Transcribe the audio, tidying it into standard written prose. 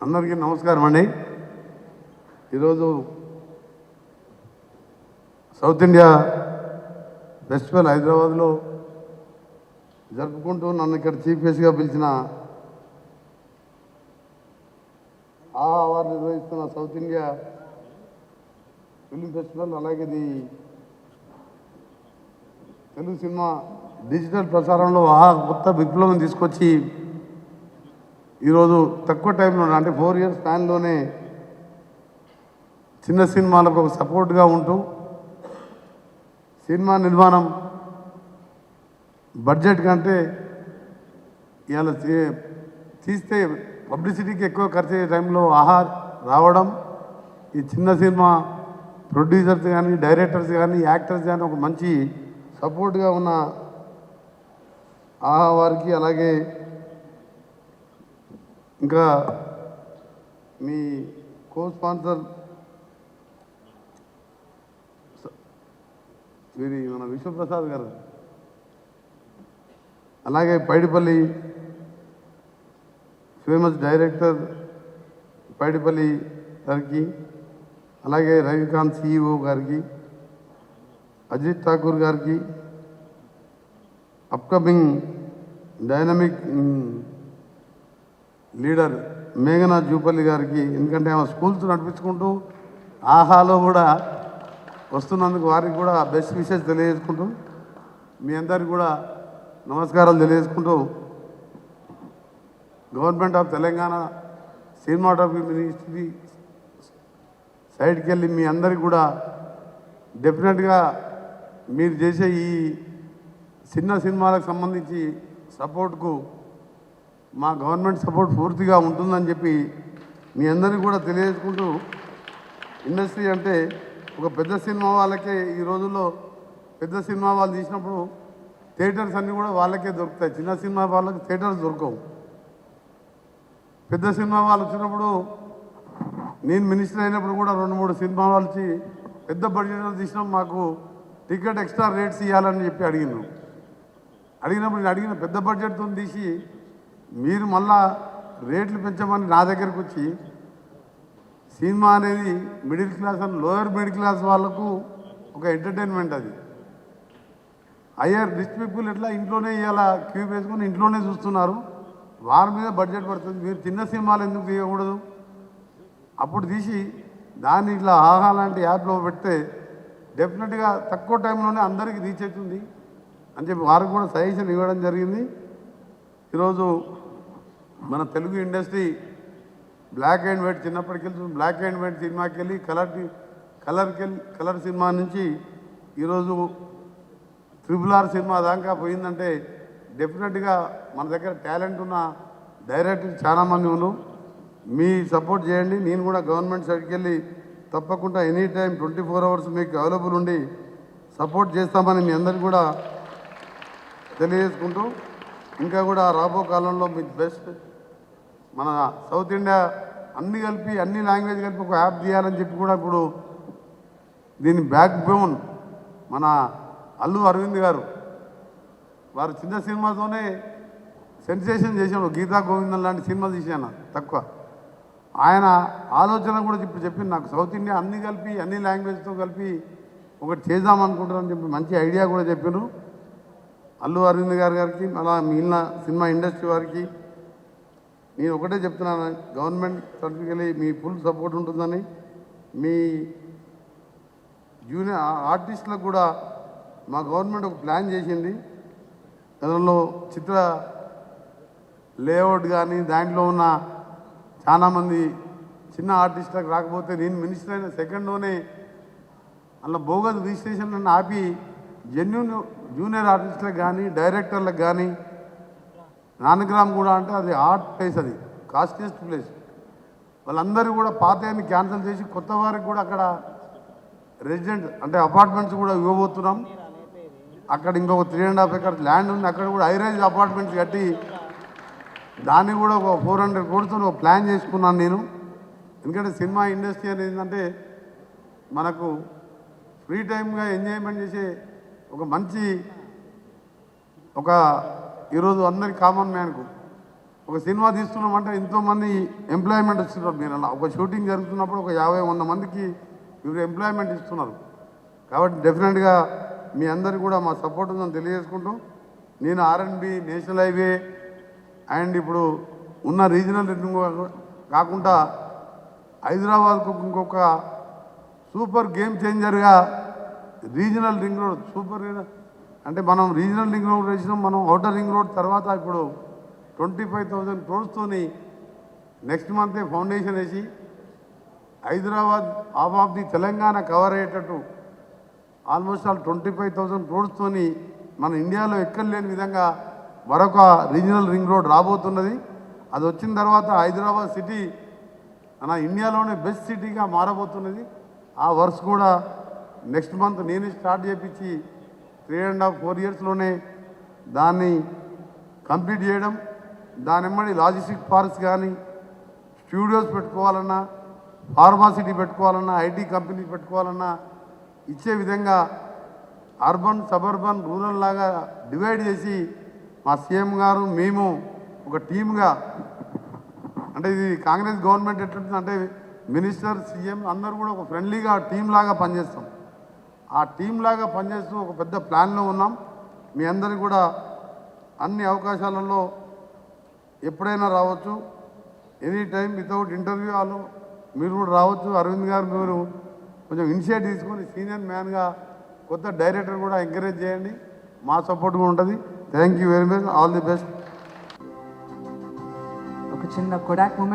అందరికీ నమస్కారం అండి. ఈరోజు సౌత్ ఇండియా ఫెస్టివల్ హైదరాబాద్లో జరుపుకుంటూ నన్ను ఇక్కడ చీఫ్ గెస్ట్గా పిలిచిన అవార్డు నిర్వహిస్తున్న సౌత్ ఇండియా ఫిల్మ్ ఫెస్టివల్, అలాగే ఇది తెలుగు సినిమా డిజిటల్ ప్రసారంలో కొత్త విప్లవం తీసుకొచ్చి ఈరోజు తక్కువ టైంలో అంటే 4 years స్పాన్లోనే చిన్న సినిమాలకు ఒక సపోర్ట్గా ఉంటూ సినిమా నిర్మాణం బడ్జెట్ కంటే ఇవాళ తీస్తే పబ్లిసిటీకి ఎక్కువ ఖర్చు అయ్యే టైంలో రావడం, ఈ చిన్న సినిమా ప్రొడ్యూసర్స్ కానీ డైరెక్టర్స్ కానీ యాక్టర్స్ కానీ ఒక మంచి సపోర్ట్గా ఉన్న వారికి, అలాగే ఇంకా మీ కో స్పాన్సర్ వీరి మన విశ్వప్రసాద్ గారు, అలాగే పైడిపల్లి ఫేమస్ డైరెక్టర్ పైడిపల్లి గారికి, అలాగే రవికాంత్ CEO గారికి, అజిత్ ఠాకూర్ గారికి, అప్కమింగ్ డైనమిక్ లీడర్ మేఘనా జూపల్లి గారికి, ఎందుకంటే ఆమె స్కూల్స్ నడిపించుకుంటూ ఆహాలో కూడా వస్తున్నందుకు వారికి కూడా బెస్ట్ విషెస్ తెలియజేసుకుంటూ మీ అందరికి కూడా నమస్కారాలు తెలియజేసుకుంటూ, government of Telangana cinematography ministry సైడ్కి వెళ్ళి మీ అందరికి కూడా డెఫినెట్గా మీరు చేసే ఈ చిన్న సినిమాలకు సంబంధించి సపోర్ట్కు మా గవర్నమెంట్ సపోర్ట్ పూర్తిగా ఉంటుందని చెప్పి మీ అందరికీ కూడా తెలియజేసుకుంటూ, ఇండస్ట్రీ అంటే ఒక పెద్ద సినిమా వాళ్ళకే ఈ రోజుల్లో పెద్ద సినిమా వాళ్ళు తీసినప్పుడు థియేటర్స్ అన్నీ కూడా వాళ్ళకే దొరుకుతాయి, చిన్న సినిమా వాళ్ళకి థియేటర్స్ దొరకవు. పెద్ద సినిమా వాళ్ళు వచ్చినప్పుడు నేను మినిస్టర్ అయినప్పుడు కూడా 2-3 సినిమా వాళ్ళు వచ్చి పెద్ద బడ్జెట్లో తీసినాం, మాకు టికెట్ ఎక్స్ట్రా రేట్స్ ఇవ్వాలని చెప్పి అడిగినప్పుడు నేను అడిగిన పెద్ద బడ్జెట్తో తీసి మీరు మళ్ళా రేట్లు పెంచమని నా దగ్గరకు వచ్చి, సినిమా అనేది middle class and lower middle class వాళ్ళకు ఒక ఎంటర్టైన్మెంట్, అది హయ్యర్ రిచ్ పీపుల్ ఎట్లా ఇంట్లోనే ఇలా క్యూ వేసుకొని ఇంట్లోనే చూస్తున్నారు, వారి మీద బడ్జెట్ పడుతుంది. మీరు చిన్న సినిమాలు ఎందుకు తీయకూడదు, అప్పుడు తీసి దాన్ని ఇట్లా ఆహా లాంటి యాప్లో పెడితే డెఫినెట్గా తక్కువ టైంలోనే అందరికీ రీచ్ అవుతుంది అని చెప్పి వారికి కూడా సజెషన్ ఇవ్వడం జరిగింది. ఈరోజు మన Telugu industry black and white చిన్నప్పటికి బ్లాక్ అండ్ వైట్ సినిమాకి వెళ్ళి కలర్ సినిమా నుంచి ఈరోజు RRR సినిమా దాకా పోయిందంటే డెఫినెట్గా మన దగ్గర టాలెంట్ ఉన్న డైరెక్టర్ చాలామంది ఉన్నారు. మీ సపోర్ట్ చేయండి. నేను కూడా గవర్నమెంట్ సైడ్కి వెళ్ళి తప్పకుండా ఎనీ టైం 24 hours మీకు అవైలబుల్ ఉండి సపోర్ట్ చేస్తామని మీ అందరికీ కూడా తెలియజేసుకుంటూ, ఇంకా కూడా రాబో కాలంలో మీకు బెస్ట్ మన సౌత్ ఇండియా అన్ని కలిపి అన్ని లాంగ్వేజ్ కలిపి ఒక యాప్ తీయాలని చెప్పి కూడా ఇప్పుడు దీని బ్యాక్ బోన్ మన అల్లు అరవింద్ గారు, వారు చిన్న సినిమాతోనే సెన్సేషన్ చేశాడు. గీతా గోవిందం లాంటి సినిమా తీశాను తక్కువ. ఆయన ఆలోచన కూడా ఇప్పుడు చెప్పింది నాకు, సౌత్ ఇండియా అన్ని కలిపి అన్ని లాంగ్వేజ్తో కలిపి ఒకటి చేద్దామనుకుంటారని చెప్పి మంచి ఐడియా కూడా చెప్పారు అల్లు అరవింద్ గారికి. అలా మిగిలిన సినిమా ఇండస్ట్రీ వారికి నేను ఒకటే చెప్తున్నాను, గవర్నమెంట్ సర్టిఫికెట్లీ మీ ఫుల్ సపోర్ట్ ఉంటుందని. మీ జూనియర్ ఆర్టిస్టులకు కూడా మా గవర్నమెంట్ ఒక ప్లాన్ చేసింది. దానిలో చిత్ర లేఅవుట్ కానీ దాంట్లో ఉన్న చాలామంది చిన్న ఆర్టిస్టులకు రాకపోతే నేను మినిస్టర్ అయిన సెకండ్లోనే అలా బోగస్ రిజిస్ట్రేషన్ ఆపి జెన్యున్ జూనియర్ ఆర్టిస్టులకు కానీ డైరెక్టర్లకు కానీ, నానగ్రామ్ కూడా అంటే అది ఆర్ట్ ప్లేస్, అది కాస్ట్లీయెస్ట్ ప్లేస్, వాళ్ళందరూ కూడా పాతని క్యాన్సిల్ చేసి కొత్త వారికి కూడా అక్కడ రెసిడెంట్ అంటే అపార్ట్మెంట్స్ కూడా ఇవ్వబోతున్నాం. అక్కడ ఇంకొక 3.5 acres ల్యాండ్ ఉంది, అక్కడ కూడా హైరైజ్ అపార్ట్మెంట్స్ కట్టి దాన్ని కూడా ఒక 400 crores ఒక ప్లాన్ చేసుకున్నాను నేను. ఎందుకంటే సినిమా ఇండస్ట్రీ అనేది ఏంటంటే మనకు ఫ్రీ టైమ్గా ఎంజాయ్మెంట్ చేసే ఒక మంచి ఈరోజు అందరి కామన్ మ్యాన్కు ఒక సినిమా తీస్తున్నామంటే ఎంతోమంది ఎంప్లాయ్మెంట్ ఇస్తున్నారు. మీరు అలా ఒక షూటింగ్ జరుగుతున్నప్పుడు ఒక 50-100 మందికి మీరు ఎంప్లాయ్మెంట్ ఇస్తున్నారు. కాబట్టి డెఫినెట్గా మీ అందరికీ కూడా మా సపోర్ట్ ఉందని తెలియజేసుకుంటూ నేను ఆర్ఎన్బి, నేషనల్ హైవే అండ్ ఇప్పుడు ఉన్న రీజనల్ రింగ్ కాకుండా హైదరాబాద్కు ఇంకొక సూపర్ గేమ్ చేంజర్గా రీజనల్ రింగ్ రోడ్ అంటే మనం రీజనల్ రింగ్ రోడ్ వేసినాం. మనం అవుటర్ రింగ్ రోడ్ తర్వాత ఇప్పుడు 25,000 crores నెక్స్ట్ మంతే ఫౌండేషన్ వేసి Hyderabad of the Telangana cover అయ్యేటట్టు ఆల్మోస్ట్ 25,000 crores మన ఇండియాలో ఎక్కడ లేని విధంగా మరొక రీజనల్ రింగ్ రోడ్ రాబోతున్నది. అది వచ్చిన తర్వాత హైదరాబాద్ సిటీ మన ఇండియాలోనే బెస్ట్ సిటీగా మారబోతున్నది. ఆ వర్క్స్ కూడా నెక్స్ట్ మంత్ నేను స్టార్ట్ చేయించి 3.5-4 yearsలోనే దాన్ని కంప్లీట్ చేయడం. దాని ఎమ్మడి లాజిస్టిక్ పార్క్స్ కానీ స్టూడియోస్ పెట్టుకోవాలన్నా, ఫార్మాసిటీ పెట్టుకోవాలన్నా, ఐటీ కంపెనీ పెట్టుకోవాలన్నా ఇచ్చే విధంగా అర్బన్, సబర్బన్, రూరల్ లాగా డివైడ్ చేసి మా సీఎం గారు మేము ఒక టీమ్గా, అంటే ఇది కాంగ్రెస్ గవర్నమెంట్ ఎట్లుంటుంది అంటే మినిస్టర్, సీఎం అందరూ కూడా ఒక ఫ్రెండ్లీగా టీం లాగా పనిచేస్తాం. ఆ టీం లాగా పనిచేస్తూ ఒక పెద్ద ప్లాన్లో ఉన్నాం. మీ అందరికీ కూడా అన్ని అవకాశాలలో ఎప్పుడైనా రావచ్చు, ఎనీ టైం వితౌట్ ఇంటర్వ్యూ వాళ్ళు మీరు కూడా రావచ్చు. అరవింద్ గారు మీరు కొంచెం ఇనిషియేటివ్ తీసుకొని సీనియర్ మ్యాన్గా కొత్త డైరెక్టర్ కూడా ఎంకరేజ్ చేయండి. మా సపోర్ట్ కూడా ఉంటుంది. Thank you very much. All the best. ఒక చిన్న కొడాక్ మూమెంట్.